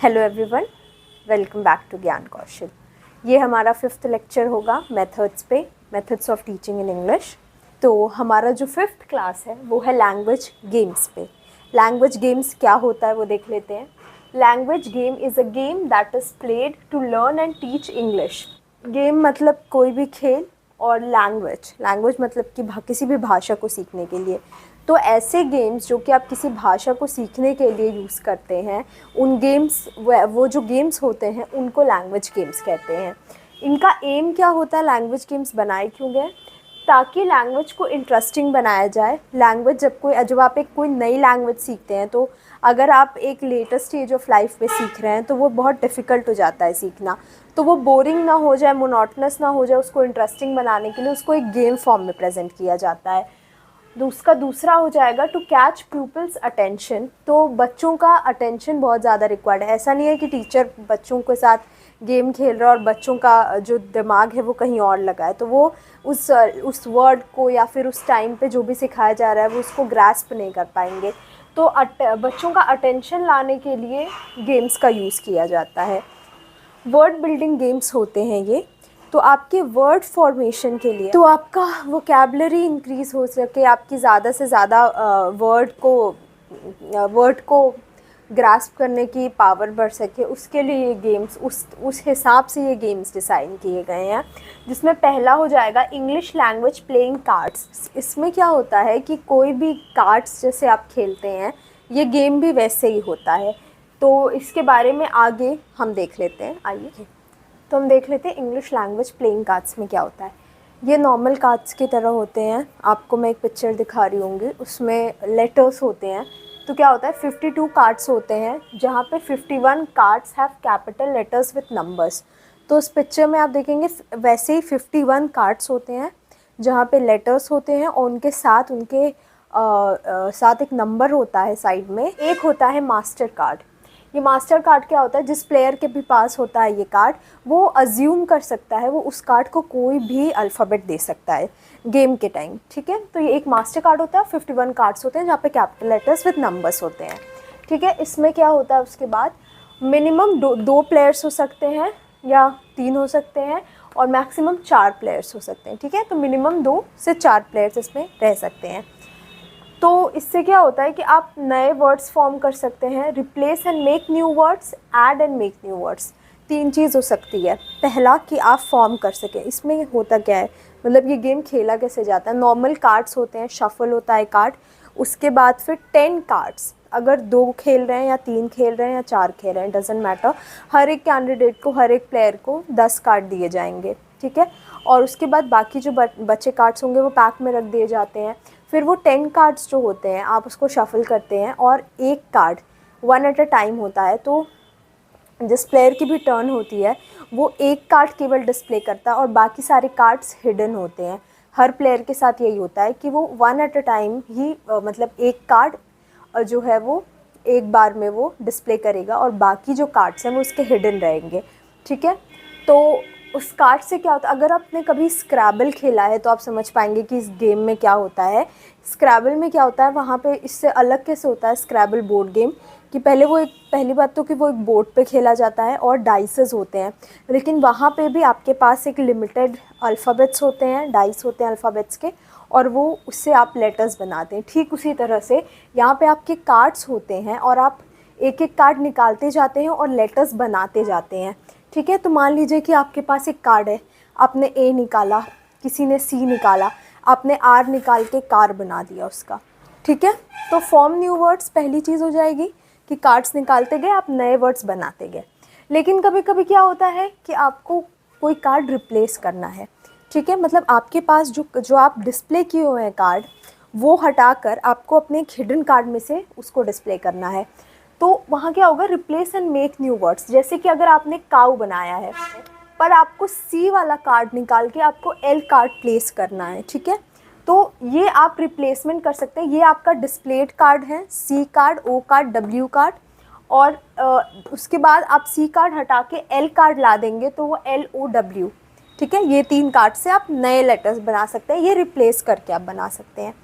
Hello everyone, welcome back to Gyan Kaushal. ये हमारा 5th lecture होगा मेथड्स पे, methods of teaching in English. तो हमारा जो 5th क्लास है वो है लैंग्वेज गेम्स पे। लैंग्वेज गेम्स क्या होता है वो देख लेते हैं। Language game is a game that is played to learn and teach English. Game मतलब कोई भी खेल, और लैंग्वेज मतलब कि किसी भी भाषा को सीखने के लिए। तो ऐसे गेम्स जो कि आप किसी भाषा को सीखने के लिए यूज़ करते हैं, उन गेम्स वो जो गेम्स होते हैं उनको लैंग्वेज गेम्स कहते हैं। इनका एम क्या होता है, लैंग्वेज गेम्स बनाए क्यों गए? ताकि लैंग्वेज को इंटरेस्टिंग बनाया जाए। लैंग्वेज जब आप एक कोई नई लैंग्वेज सीखते हैं, तो अगर आप एक लेटर स्टेज ऑफ लाइफ में सीख रहे हैं तो वो बहुत डिफ़िकल्ट हो जाता है सीखना। तो वो बोरिंग ना हो जाए, मोनोटनस ना हो जाए, उसको इंटरेस्टिंग बनाने के लिए उसको एक गेम फॉर्म में प्रेजेंट किया जाता है। उसका दूसरा हो जाएगा टू कैच पीपल्स अटेंशन। तो बच्चों का अटेंशन बहुत ज़्यादा रिक्वायर्ड है। ऐसा नहीं है कि टीचर बच्चों के साथ गेम खेल रहा है और बच्चों का जो दिमाग है वो कहीं और लगा है, तो वो उस वर्ड को या फिर उस टाइम पे जो भी सिखाया जा रहा है वो उसको ग्रास्प नहीं कर पाएंगे। तो बच्चों का अटेंशन लाने के लिए गेम्स का यूज़ किया जाता है। वर्ड बिल्डिंग गेम्स होते हैं ये। तो आपके वर्ड फॉर्मेशन के लिए, तो आपका वोकैबुलरी इंक्रीज़ हो सके, आपकी ज़्यादा से ज़्यादा वर्ड को ग्रास्प करने की पावर बढ़ सके, उसके लिए ये गेम्स उस हिसाब से ये गेम्स डिज़ाइन किए गए हैं। जिसमें पहला हो जाएगा इंग्लिश लैंग्वेज प्लेइंग कार्ड्स। इसमें क्या होता है कि कोई भी कार्ड्स जैसे आप खेलते हैं, ये गेम भी वैसे ही होता है। तो इसके बारे में आगे हम देख लेते हैं। आइए तो हम देख लेते हैं इंग्लिश लैंग्वेज प्लेइंग कार्ड्स में क्या होता है। ये नॉर्मल कार्ड्स की तरह होते हैं। आपको मैं एक पिक्चर दिखा रही होंगी, उसमें लेटर्स होते हैं। तो क्या होता है, 52 कार्ड्स होते हैं, जहाँ पे 51 cards have capital letters with numbers. तो उस पिक्चर में आप देखेंगे वैसे ही 51 कार्ड्स होते हैं, जहाँ पे लेटर्स होते हैं और उनके साथ साथ एक नंबर होता है साइड में। एक होता है मास्टर कार्ड। ये मास्टर कार्ड क्या होता है, जिस प्लेयर के भी पास होता है ये कार्ड, वो अज्यूम कर सकता है, वो उस कार्ड को कोई भी अल्फ़ाबेट दे सकता है गेम के टाइम। ठीक है, तो ये एक मास्टर कार्ड होता है। 51 कार्ड्स होते हैं जहाँ पे कैपिटल लेटर्स विद नंबर्स होते हैं। ठीक है, इसमें क्या होता है, उसके बाद मिनिमम दो प्लेयर्स हो सकते हैं या 3 हो सकते हैं, और मैक्सिमम 4 प्लेयर्स हो सकते हैं। ठीक है, तो मिनिमम 2 से 4 प्लेयर्स इसमें रह सकते हैं। तो इससे क्या होता है कि आप नए वर्ड्स फॉर्म कर सकते हैं, replace and make new words, add and make new words. 3 चीज़ हो सकती है। पहला कि आप फॉर्म कर सकें। इसमें होता क्या है, मतलब ये गेम खेला कैसे जाता है। नॉर्मल कार्ड्स होते हैं, शफल होता है कार्ड, उसके बाद फिर 10 कार्ड्स, अगर 2 खेल रहे हैं या 3 खेल रहे हैं या 4 खेल रहे हैं, डजेंट मैटर, हर एक कैंडिडेट को, हर एक प्लेयर को 10 कार्ड दिए जाएंगे। ठीक है, और उसके बाद बाकी जो बचे कार्ड्स होंगे वो पैक में रख दिए जाते हैं। फिर वो 10 कार्ड्स जो होते हैं आप उसको शफल करते हैं, और एक कार्ड 1 एट अ टाइम होता है। तो जिस प्लेयर की भी टर्न होती है वो एक कार्ड केवल डिस्प्ले करता है और बाकी सारे कार्ड्स हिडन होते हैं। हर प्लेयर के साथ यही होता है कि वो 1 एट अ टाइम ही मतलब एक कार्ड जो है वो एक बार में वो डिस्प्ले करेगा, और बाकी जो कार्ड्स हैं वो उसके हिडन रहेंगे। ठीक है, तो उस कार्ड से क्या होता है, अगर आपने कभी स्क्रैबल खेला है तो आप समझ पाएंगे कि इस गेम में क्या होता है। स्क्रैबल में क्या होता है, वहाँ पे इससे अलग कैसे होता है स्क्रैबल बोर्ड गेम, कि पहली बात तो कि वो एक बोर्ड पे खेला जाता है और डाइसेस होते हैं, लेकिन वहाँ पे भी आपके पास एक लिमिटेड अल्फ़ाबेट्स होते हैं, डाइस होते हैं अल्फ़ाबेट्स के, और वो उससे आप लेटर्स बनाते हैं। ठीक उसी तरह से यहाँ पे आपके कार्ड्स होते हैं और आप एक एक कार्ड निकालते जाते हैं और लेटर्स बनाते जाते हैं। ठीक है, तो मान लीजिए कि आपके पास एक कार्ड है, आपने ए निकाला, किसी ने सी निकाला, आपने आर निकाल के कार बना दिया उसका। ठीक है, तो फॉर्म न्यू वर्ड्स पहली चीज़ हो जाएगी कि कार्ड्स निकालते गए, आप नए वर्ड्स बनाते गए। लेकिन कभी कभी क्या होता है कि आपको कोई कार्ड रिप्लेस करना है। ठीक है, मतलब आपके पास जो आप डिस्प्ले किए हुए हैं कार्ड, वो हटाकर आपको अपने एक हिडन कार्ड में से उसको डिस्प्ले करना है। तो वहाँ क्या होगा, replace and make new words. जैसे कि अगर आपने काऊ बनाया है, पर आपको सी वाला कार्ड निकाल के आपको एल कार्ड प्लेस करना है। ठीक है, तो ये आप रिप्लेसमेंट कर सकते हैं। ये आपका डिस्प्लेड कार्ड है, सी कार्ड, ओ कार्ड, डब्ल्यू कार्ड, और उसके बाद आप सी कार्ड हटा के एल कार्ड ला देंगे तो वो एल ओ डब्ल्यू। ठीक है, ये 3 कार्ड से आप नए लेटर्स बना सकते हैं, ये रिप्लेस करके आप बना सकते हैं।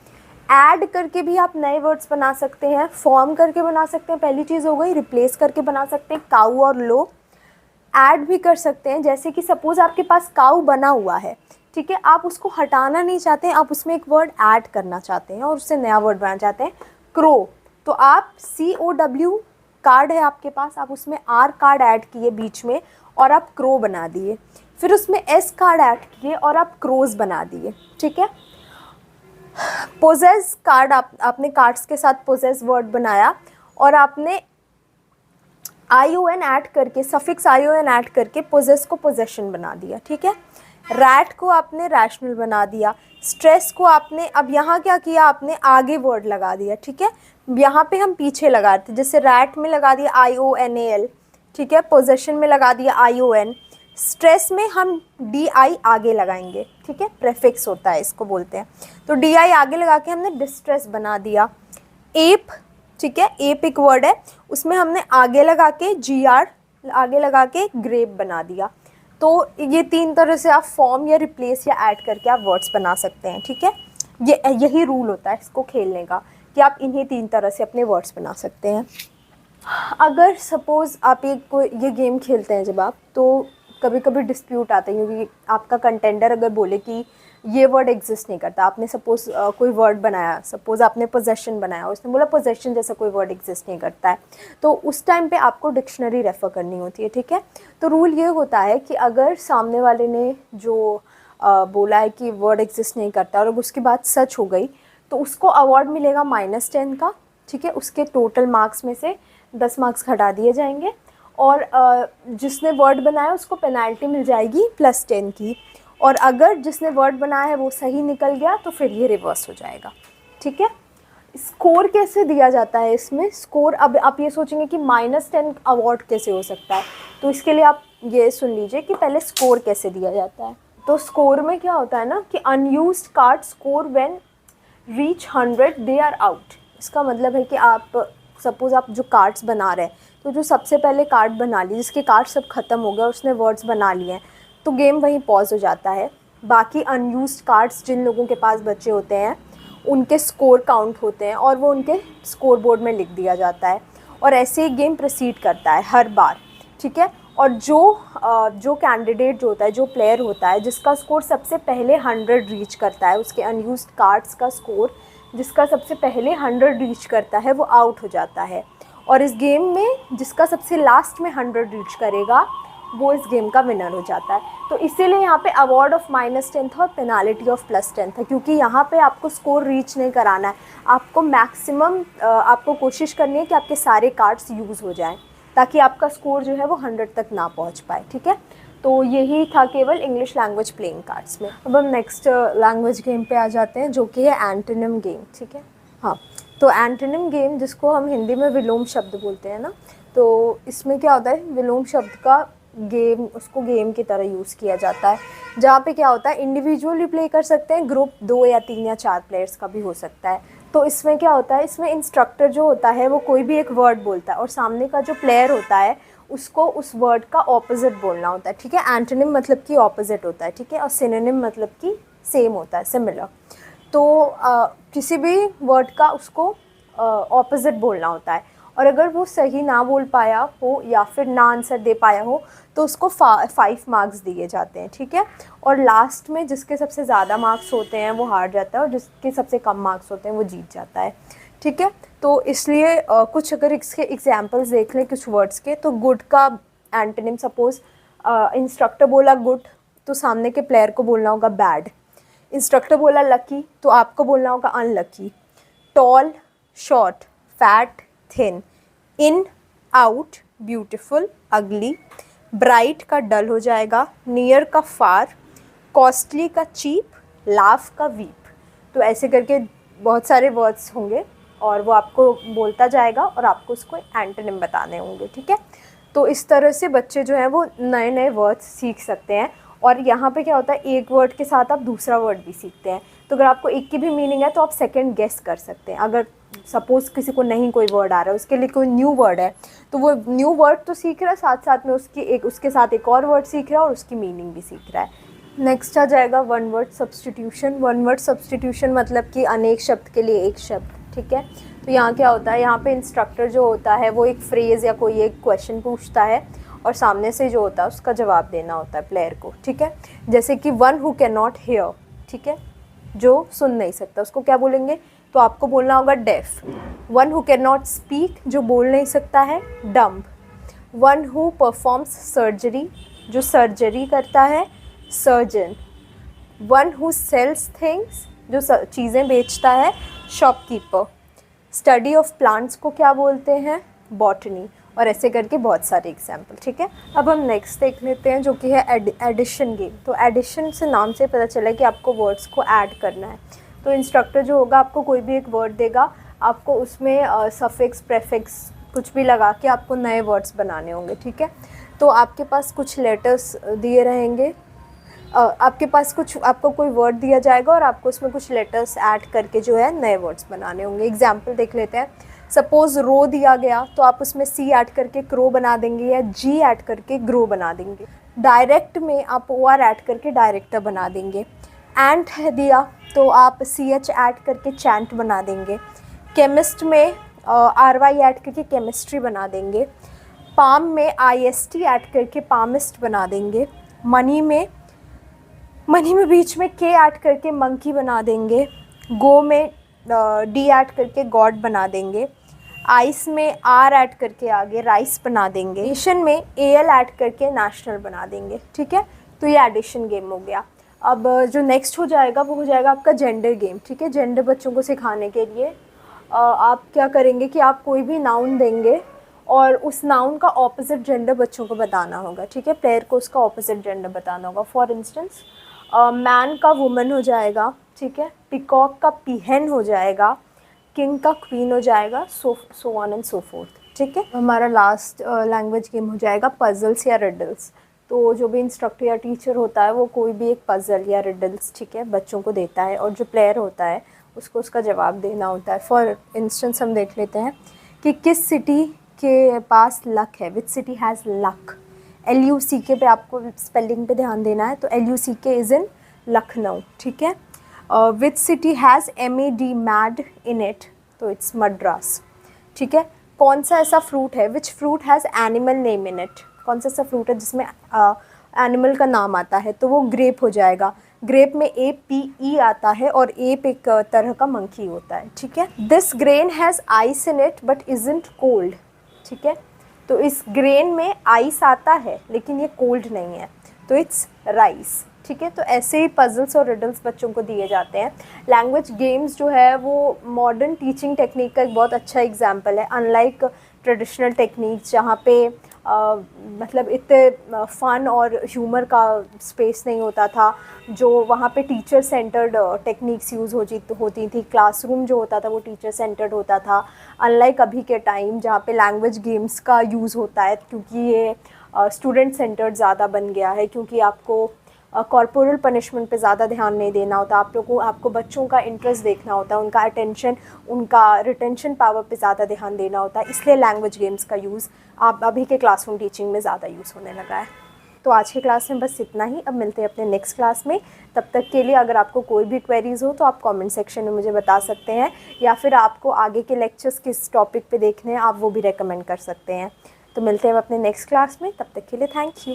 ऐड करके भी आप नए वर्ड्स बना सकते हैं, फॉर्म करके बना सकते हैं, पहली चीज़ हो गई। रिप्लेस करके बना सकते हैं काऊ और लो। ऐड भी कर सकते हैं, जैसे कि सपोज़ आपके पास काऊ बना हुआ है, ठीक है, आप उसको हटाना नहीं चाहते हैं, आप उसमें एक वर्ड ऐड करना चाहते हैं और उससे नया वर्ड बनाना चाहते हैं, क्रो। तो आप COW कार्ड है आपके पास, आप उसमें R कार्ड ऐड किए बीच में और आप क्रो बना दिए। फिर उसमें S कार्ड ऐड किए और आप क्रोज बना दिए, ठीक है। पोजेस कार्ड, आपने कार्ड्स के साथ पोजेस वर्ड बनाया और आपने ION ऐड करके, सफिक्स ION ऐड करके पोजेस को पोजेशन बना दिया, ठीक है। रैट को आपने रैशनल बना दिया। स्ट्रेस को आपने, अब यहाँ क्या किया, आपने आगे वर्ड लगा दिया, ठीक है। यहाँ पे हम पीछे लगा थे, जैसे रैट में लगा दिया IONAL, ठीक है। पोजेशन में लगा दिया ION। स्ट्रेस में हम DI आगे लगाएंगे, ठीक है, प्रेफिक्स होता है इसको बोलते हैं। तो DI आगे लगा के हमने डिस्ट्रेस बना दिया। एप, ठीक है, एप एक वर्ड है, उसमें हमने आगे लगा के GR आगे लगा के ग्रेप बना दिया। तो ये 3 तरह से आप फॉर्म या रिप्लेस या ऐड करके आप वर्ड्स बना सकते हैं, ठीक है। यही रूल होता है इसको खेलने का कि आप इन्हीं 3 तरह से अपने वर्ड्स बना सकते हैं। अगर सपोज़ आप ये गेम खेलते हैं जब आप, तो कभी कभी डिस्प्यूट आता है, क्योंकि आपका कंटेंडर अगर बोले कि ये वर्ड एग्जिस्ट नहीं करता, आपने सपोज़ कोई वर्ड बनाया, सपोज़ आपने पोजेशन बनाया, उसने बोला पोजेशन जैसा कोई वर्ड एग्जिस्ट नहीं करता है, तो उस टाइम पे आपको डिक्शनरी रेफ़र करनी होती है, ठीक है। तो रूल ये होता है कि अगर सामने वाले ने जो बोला है कि वर्ड एग्जिस्ट नहीं करता और उसकी बात सच हो गई, तो उसको अवार्ड मिलेगा -10 का, ठीक है। उसके टोटल मार्क्स में से 10 मार्क्स हटा दिए जाएंगे और जिसने वर्ड बनाया उसको पेनल्टी मिल जाएगी +10 की। और अगर जिसने वर्ड बनाया है वो सही निकल गया तो फिर ये रिवर्स हो जाएगा, ठीक है। स्कोर कैसे दिया जाता है इसमें? स्कोर, अब आप ये सोचेंगे कि -10 अवार्ड कैसे हो सकता है, तो इसके लिए आप ये सुन लीजिए कि पहले स्कोर कैसे दिया जाता है। तो स्कोर में क्या होता है ना कि unused card score when reach 100 they are out. इसका मतलब है कि आप सपोज़ आप जो कार्ड्स बना रहे हैं, तो जो सबसे पहले कार्ड बना ली, जिसके कार्ड सब ख़त्म हो गए, उसने वर्ड्स बना लिए हैं, तो गेम वहीं पॉज हो जाता है। बाकी अनयूज्ड कार्ड्स जिन लोगों के पास बचे होते हैं उनके स्कोर काउंट होते हैं और वो उनके स्कोर बोर्ड में लिख दिया जाता है और ऐसे ही गेम प्रोसीड करता है हर बार, ठीक है। और जो कैंडिडेट जो होता है, जो प्लेयर होता है जिसका स्कोर सबसे पहले 100 रीच करता है, उसके अनयूज्ड कार्ड्स का स्कोर जिसका सबसे पहले 100 रीच करता है वो आउट हो जाता है। और इस गेम में जिसका सबसे लास्ट में 100 रीच करेगा वो इस गेम का विनर हो जाता है। तो इसीलिए यहाँ पे अवार्ड ऑफ -10 था और पेनाल्टी ऑफ +10 था, क्योंकि यहाँ पे आपको स्कोर रीच नहीं कराना है, आपको मैक्सिमम आपको कोशिश करनी है कि आपके सारे कार्ड्स यूज़ हो जाएं ताकि आपका स्कोर जो है वो 100 तक ना पहुँच पाए, ठीक है। तो यही था केवल इंग्लिश लैंग्वेज प्लेइंग कार्ड्स में। अब हम नेक्स्ट लैंग्वेज गेम पे आ जाते हैं, जो कि है एंटोनिम गेम, ठीक है। हाँ, तो एंटोनिम गेम, जिसको हम हिंदी में विलोम शब्द बोलते हैं ना, तो इसमें क्या होता है, विलोम शब्द का गेम, उसको गेम की तरह यूज़ किया जाता है, जहाँ पे क्या होता है इंडिविजुअली प्ले कर सकते हैं, ग्रुप 2 या 3 या 4 प्लेयर्स का भी हो सकता है। तो इसमें क्या होता है, इसमें इंस्ट्रक्टर जो होता है वो कोई भी एक वर्ड बोलता है और सामने का जो प्लेयर होता है उसको उस वर्ड का ऑपोजिट बोलना होता है, ठीक है। एंटोनिम मतलब कि ऑपोजिट होता है, ठीक है, और सिनोनिम मतलब कि सेम होता है, सिमिलर। तो किसी भी वर्ड का उसको ऑपोजिट बोलना होता है और अगर वो सही ना बोल पाया हो या फिर ना आंसर दे पाया हो तो उसको 5 मार्क्स दिए जाते हैं, ठीक है। और लास्ट में जिसके सबसे ज़्यादा मार्क्स होते हैं वो हार जाता है और जिसके सबसे कम मार्क्स होते हैं वो जीत जाता है, ठीक है। तो इसलिए कुछ अगर इसके एग्जांपल्स देख लें कुछ वर्ड्स के, तो गुड का एंटोनिम, सपोज इंस्ट्रक्टर बोला गुड तो सामने के प्लेयर को बोलना होगा बैड। इंस्ट्रक्टर बोला लकी तो आपको बोलना होगा unlucky. Tall, short, fat, thin. In, out, beautiful, ugly. Bright का डल हो जाएगा, नियर का फार, कॉस्टली का चीप, लाफ का वीप। तो ऐसे करके बहुत सारे वर्ड्स होंगे और वो आपको बोलता जाएगा और आपको उसको एंटोनिम बताने होंगे, ठीक है। तो इस तरह से बच्चे जो हैं वो नए नए वर्ड्स सीख सकते हैं और यहाँ पे क्या होता है, एक वर्ड के साथ आप दूसरा वर्ड भी सीखते हैं। तो अगर आपको एक की भी मीनिंग है तो आप सेकंड गेस कर सकते हैं। अगर सपोज़ किसी को नहीं कोई वर्ड आ रहा है, उसके लिए कोई न्यू वर्ड है, तो वो न्यू वर्ड तो सीख रहा है, साथ साथ में उसके साथ एक और वर्ड सीख रहा है और उसकी मीनिंग भी सीख रहा है। नेक्स्ट आ जाएगा one word substitution. One word substitution मतलब कि अनेक शब्द के लिए एक शब्द, ठीक है। तो यहाँ क्या होता है, यहाँ पे इंस्ट्रक्टर जो होता है वो एक फ्रेज़ या कोई एक क्वेश्चन पूछता है और सामने से जो होता है उसका जवाब देना होता है प्लेयर को, ठीक है। जैसे कि one who can not here, ठीक है, जो सुन नहीं सकता उसको क्या बोलेंगे, तो आपको बोलना होगा deaf. One who can not speak, जो बोल नहीं सकता है, dumb. One who performs surgery, जो सर्जरी करता है, surgeon. One who sells things, जो चीज़ें बेचता है, शॉपकीपर। स्टडी ऑफ प्लांट्स को क्या बोलते हैं, बॉटनी। और ऐसे करके बहुत सारे एग्जाम्पल, ठीक है। अब हम नेक्स्ट देख लेते हैं जो कि है एडिशन गेम। तो एडिशन से नाम से पता चला कि आपको वर्ड्स को ऐड करना है। तो इंस्ट्रक्टर जो होगा आपको कोई भी एक वर्ड देगा, आपको उसमें सफिक्स प्रेफिक्स कुछ भी लगा के आपको नए वर्ड्स बनाने होंगे, ठीक है। तो आपके पास कुछ लेटर्स दिए रहेंगे, आपके पास कुछ, आपको कोई वर्ड दिया जाएगा और आपको उसमें कुछ लेटर्स ऐड करके जो है नए वर्ड्स बनाने होंगे। एग्जाम्पल देख लेते हैं। सपोज़ रो दिया गया तो आप उसमें सी ऐड करके क्रो बना देंगे या जी ऐड करके ग्रो बना देंगे। डायरेक्ट में आप ओ आर ऐड करके डायरेक्टर बना देंगे। एंट है दिया तो आप सी एच ऐड करके चैंट बना देंगे। केमिस्ट में आर वाई ऐड करके केमिस्ट्री बना देंगे। पाम में आई एस टी ऐड करके पामिस्ट बना देंगे। मनी में बीच में के ऐड करके मंकी बना देंगे। गो में डी ऐड करके गॉड बना देंगे। आइस में आर ऐड करके आगे राइस बना देंगे। एडिशन में ए एल ऐड करके नेशनल बना देंगे, ठीक है। तो ये एडिशन गेम हो गया। अब जो नेक्स्ट हो जाएगा वो हो जाएगा आपका जेंडर गेम, ठीक है। जेंडर बच्चों को सिखाने के लिए आप क्या करेंगे कि आप कोई भी नाउन देंगे और उस नाउन का ऑपोजिट जेंडर बच्चों को बताना होगा, ठीक है। प्लेयर को उसका ऑपोजिट जेंडर बताना होगा। फॉर इंस्टेंस मैन का वुमन हो जाएगा, ठीक है। पिकॉक का पीहन हो जाएगा। किंग का क्वीन हो जाएगा, so on and so fourth, ठीक है। हमारा लास्ट लैंग्वेज गेम हो जाएगा पजल्स या रिडल्स। तो जो भी इंस्ट्रक्टर या टीचर होता है वो कोई भी एक पजल या रिडल्स, ठीक है, बच्चों को देता है और जो प्लेयर होता है उसको उसका जवाब देना होता है। फॉर इंस्टेंस हम देख लेते हैं कि किस सिटी के पास लक है, which city has luck. LUCK पे आपको स्पेलिंग पे ध्यान देना है। तो LUCK इज़ इन लखनऊ, ठीक है। Which city has MAD mad in it, तो इट्स मद्रास, ठीक है। कौन सा ऐसा फ्रूट है, which fruit has animal name in it, कौन सा ऐसा फ्रूट है जिसमें एनिमल का नाम आता है, तो वो ग्रेप हो जाएगा। ग्रेप में APE आता है और एप एक तरह का मंकी होता है, ठीक है। This grain has ice in it but isn't cold, ठीक है। तो इस ग्रेन में आइस आता है लेकिन ये कोल्ड नहीं है, तो इट्स राइस, ठीक है। तो ऐसे ही पजल्स और रिडल्स बच्चों को दिए जाते हैं। लैंग्वेज गेम्स जो है वो मॉडर्न टीचिंग टेक्निक का एक बहुत अच्छा एग्जाम्पल है। अनलाइक ट्रेडिशनल टेक्निक्स जहाँ पे मतलब इतने फ़न और ह्यूमर का स्पेस नहीं होता था, जो वहाँ पे टीचर सेंटर्ड टेक्निक्स यूज़ होती थी। क्लासरूम जो होता था वो टीचर सेंटर्ड होता था। अनलाइक अभी के टाइम जहाँ पे लैंग्वेज गेम्स का यूज़ होता है, क्योंकि ये स्टूडेंट सेंटर्ड ज़्यादा बन गया है, क्योंकि आपको कॉर्पोरल पनिशमेंट पे ज़्यादा ध्यान नहीं देना होता। आपको बच्चों का इंटरेस्ट देखना होता है, उनका अटेंशन, उनका रिटेंशन पावर पे ज़्यादा ध्यान देना होता है। इसलिए लैंग्वेज गेम्स का यूज़ आप अभी के क्लासरूम टीचिंग में ज़्यादा यूज़ होने लगा है। तो आज की क्लास में बस इतना ही। अब मिलते हैं अपने नेक्स्ट क्लास में। तब तक के लिए अगर आपको कोई भी क्वेरीज़ हो तो आप कमेंट सेक्शन में मुझे बता सकते हैं, या फिर आपको आगे के लेक्चर्स किस टॉपिक पे देखने हैं आप वो भी रेकमेंड कर सकते हैं। तो मिलते हैं अपने नेक्स्ट क्लास में। तब तक के लिए थैंक यू।